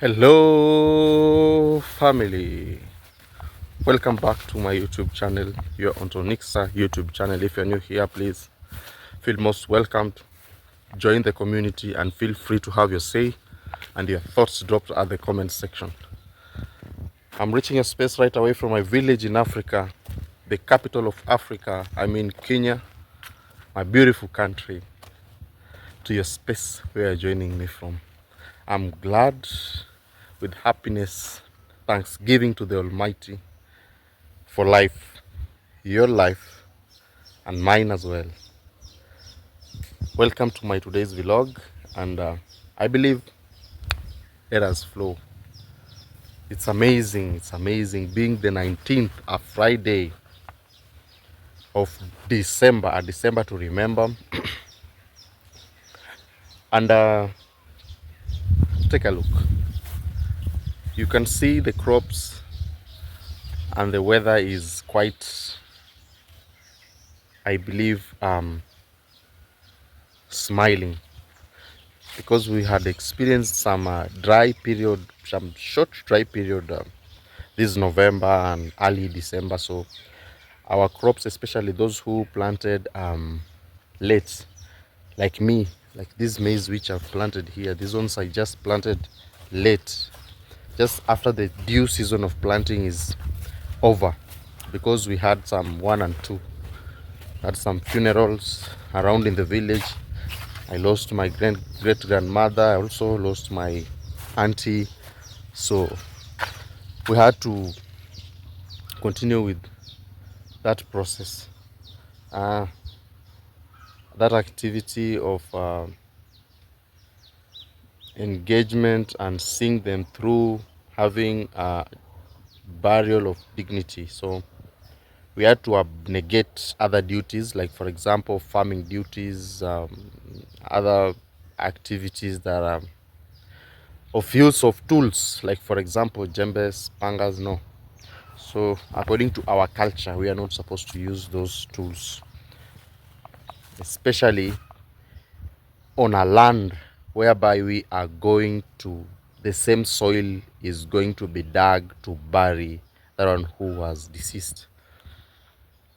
Hello family, welcome back to my YouTube channel, your Ontonixa YouTube channel. If you're new here, please feel most welcomed. Join the community and feel free to have your say and your thoughts dropped at the comment section. I'm reaching a space right away from my village in Africa, the capital of Africa, I mean Kenya, my beautiful country, to your space where you're joining me from. I'm glad, with happiness, thanksgiving to the Almighty for life, your life, and mine as well. Welcome to my today's vlog, and I believe let us flow. It's amazing being the 19th, a Friday of December, a December to remember. And take a look. You can see the crops, and the weather is quite, I believe, smiling, because we had experienced some dry period, some short dry period this November and early December. So our crops, especially those who planted late, like me, like this maize which I've planted here, these ones I just planted late, just after the due season of planting is over, because we had some 1 and 2, had some funerals around in the village. I lost my great grandmother. I also lost my auntie. So we had to continue with that process, that activity of engagement and seeing them through, having a burial of dignity. So we had to abnegate other duties, like for example farming duties, other activities that are of use of tools, like for example jembes, pangas. No, so according to our culture, we are not supposed to use those tools, especially on a land whereby we are going to, the same soil is going to be dug to bury that one who was deceased.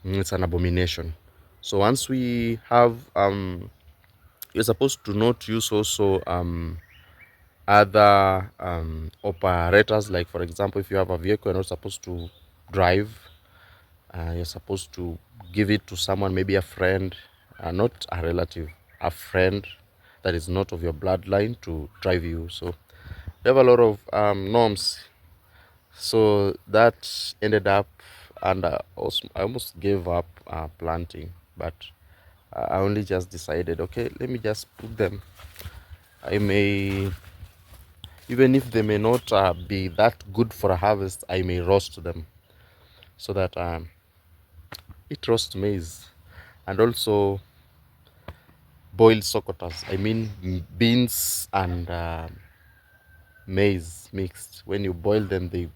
It's an abomination. So once we have you're supposed to not use also other operators, like for example, if you have a vehicle, you're not supposed to drive. You're supposed to give it to someone, maybe a friend, not a relative, a friend that is not of your bloodline, to drive you. So we have a lot of norms. So that ended up, and I almost gave up planting, but I only just decided, okay, let me just put them. I may, even if they may not be that good for a harvest, I may roast them, so that eat roast maize, and also boiled sokotas. I mean beans and maize mixed. When you boil them, they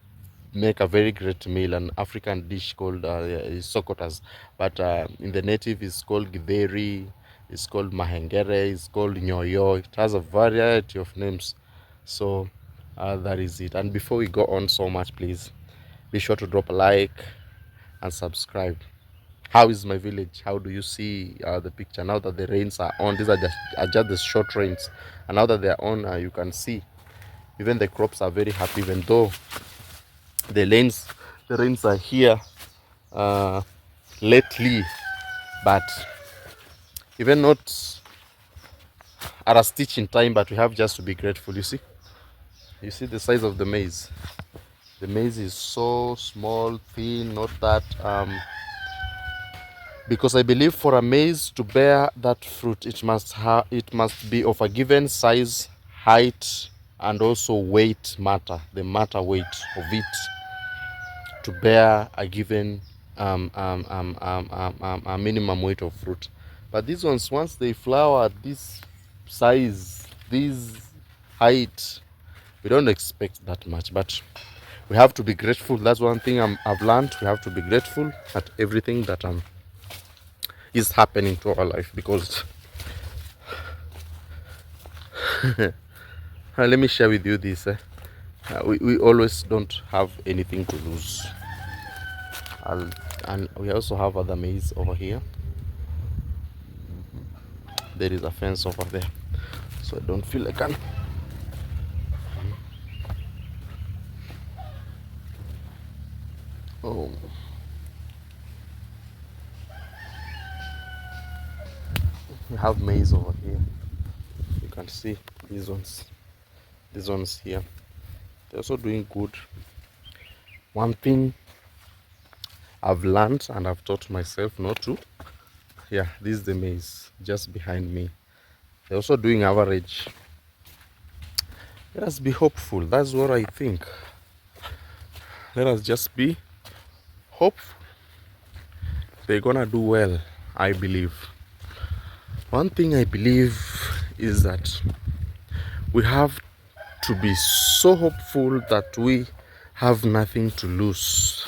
make a very great meal, an African dish called sokotas. But in the native, it's called githeri, it's called mahengere, it's called nyoyo. It has a variety of names. So that is it. And before we go on so much, please be sure to drop a like and subscribe. How is my village? How do you see the picture now that the rains are on? These are just the short rains, and now that they are on, you can see even the crops are very happy, even though the rains are here lately, but even not at a stitch in time. But we have just to be grateful. You see the size of the maize. The maize is so small, thin, not that because I believe for a maize to bear that fruit, it must be of a given size, height, and also weight matter. The matter weight of it to bear a given a minimum weight of fruit. But these ones, once they flower this size, this height, we don't expect that much. But we have to be grateful. That's one thing I've learned. We have to be grateful at everything that is happening to our life, because let me share with you this. We always don't have anything to lose. And we also have other maze over here. There is a fence over there, so I don't feel I can. Oh, we have maze over here. You can see these ones here. They're also doing good. One thing I've learned and I've taught myself not to. Yeah, this is the maze just behind me. They're also doing average. Let us be hopeful. That's what I think. Let us just be hopeful. They're gonna do well, I believe. One thing I believe is that we have to be so hopeful that we have nothing to lose.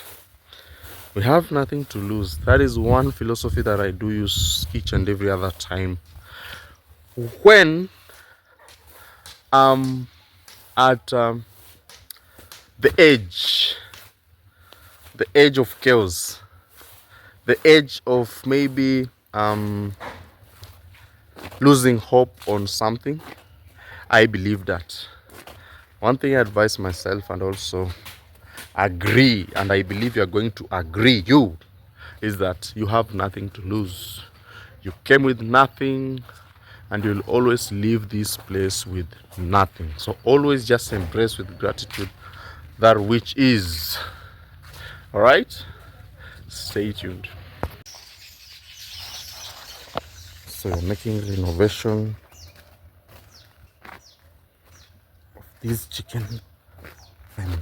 We have nothing to lose. That is one philosophy that I do use each and every other time. When I'm at the edge of chaos, the edge of maybe losing hope on something, I believe that one thing I advise myself and also agree, and I believe you're going to agree, is that you have nothing to lose. You came with nothing, and you'll always leave this place with nothing. So always just embrace with gratitude that which is. All right, stay tuned. So we're making renovation of this chicken pen.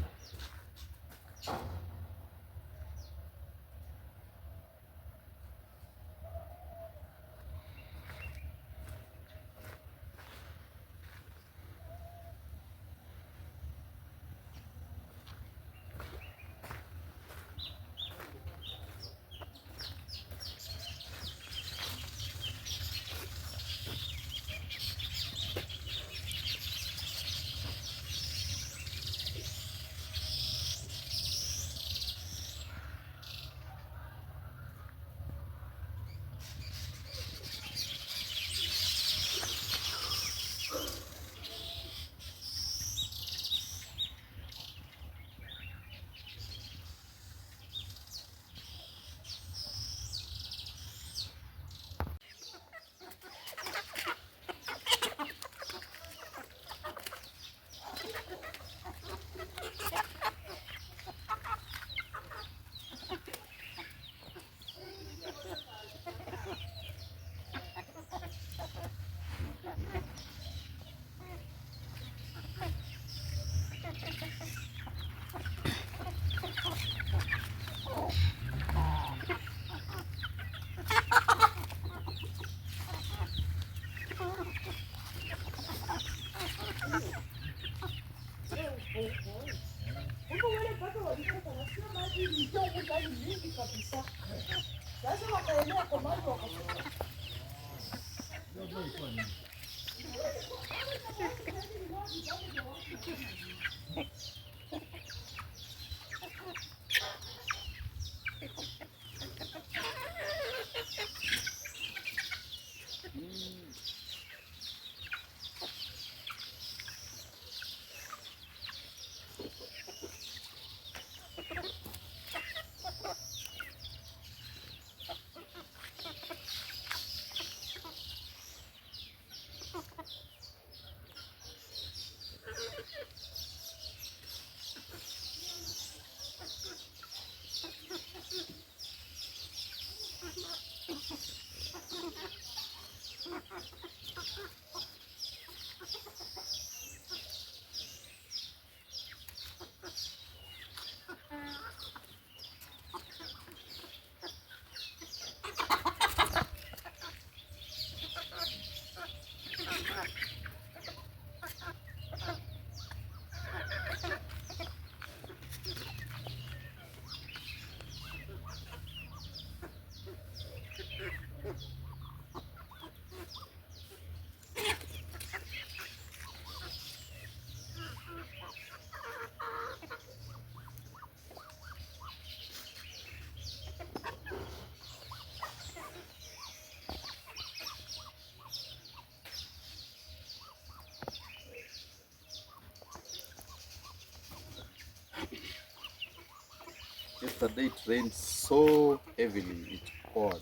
yesterday it rained so heavily, it poured.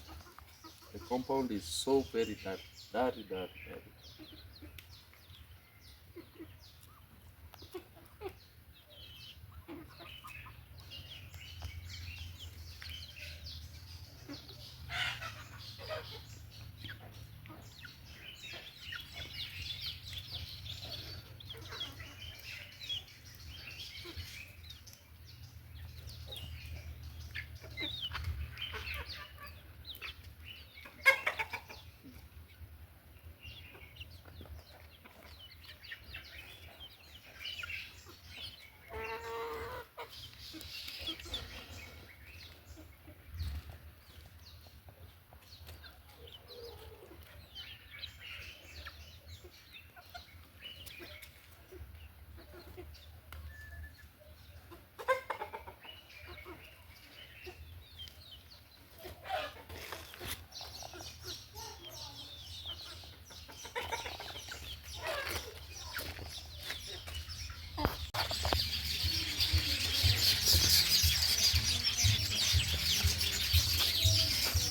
The compound is so very dirty.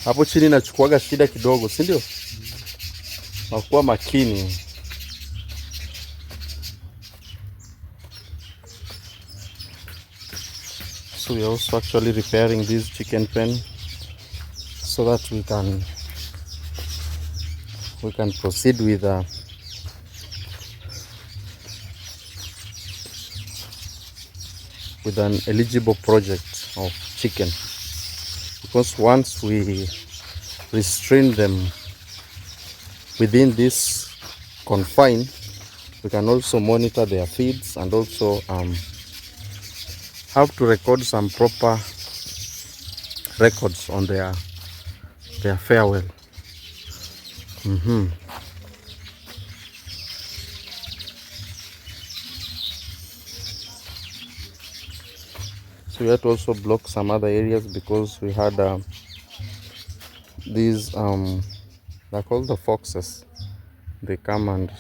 Hapo chini nachukuaga shida kidogo, si ndio? Nakuwa makini. So we are also actually repairing this chicken pen so that we can proceed with an eligible project of chicken, because once we restrain them within this confine, we can also monitor their feeds and also have to record some proper records on their farewell. So we had to also block some other areas because we had these they're called the foxes. They come and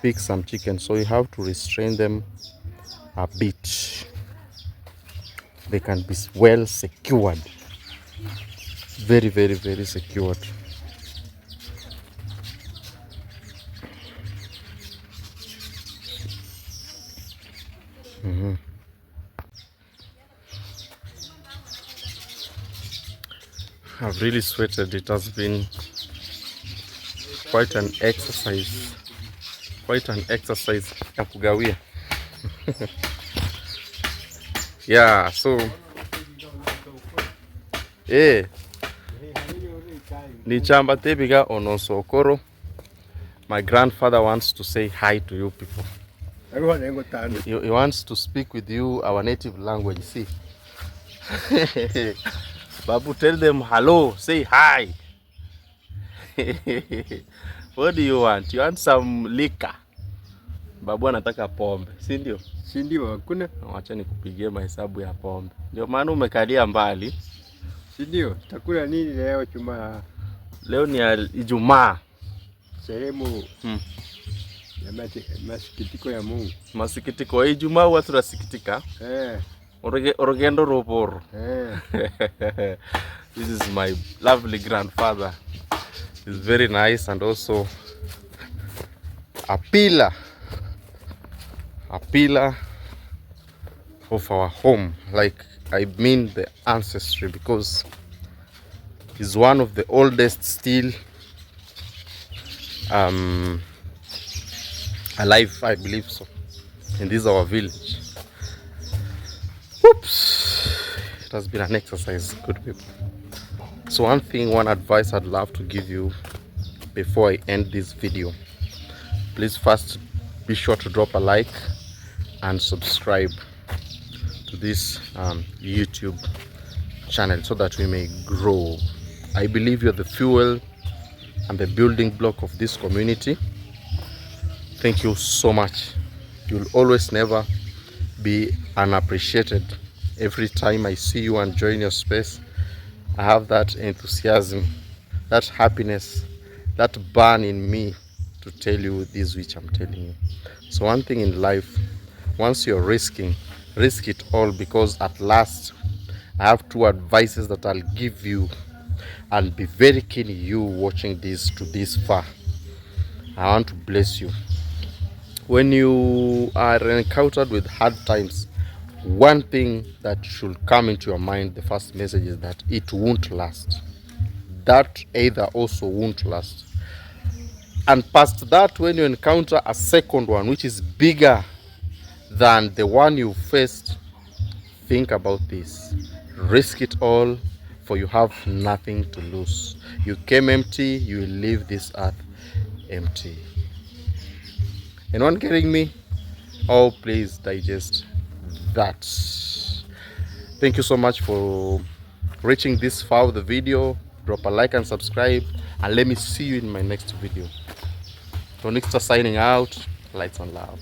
pick some chicken, so you have to restrain them a bit. They can be well secured, very, very, very secured. I've really sweated. It has been quite an exercise ya kugawia. Yeah, so ni chamba tebiga onosokoro. My grandfather wants to say hi to you people. He wants to speak with you our native language. See, Babu, tell them hello, say hi. What do you want? You want some liquor? Babu anataka pombe, si ndio? Si ndio, hakuna. Acha nikupigie mahesabu ya pombe. Ndio maana umekalia mbali. Si ndio? Takula nini leo chuma? Leo ni Ijumaa. Sehemu ya masikitiko ya Mungu. Masikitiko ya Ijumaa watu tunasikitika. Orogendo roboro. This is my lovely grandfather. He's very nice and also a pillar of our home. Like, I mean the ancestry, because he's one of the oldest still alive, I believe so, in this our village. Oops, it has been an exercise, good people. So one advice I'd love to give you before I end this video, please first be sure to drop a like and subscribe to this YouTube channel so that we may grow. I believe you're the fuel and the building block of this community. Thank you so much. You'll always never be unappreciated. Every time I see you and join your space, I have that enthusiasm, that happiness, that burn in me to tell you this which I'm telling you. So one thing in life, once you're risking, risk it all, because at last I have two advices that I'll give you, and be very keen you watching this to this far. I want to bless you. When you are encountered with hard times, one thing that should come into your mind, the first message is that it won't last. That either also won't last. And past that, when you encounter a second one which is bigger than the one you faced, think about this. Risk it all, for you have nothing to lose. You came empty, you will leave this earth empty. Anyone getting me? Oh, please digest that. Thank you so much for reaching this far of the video. Drop a like and subscribe, and let me see you in my next video. Tonixta signing out. Lights on love.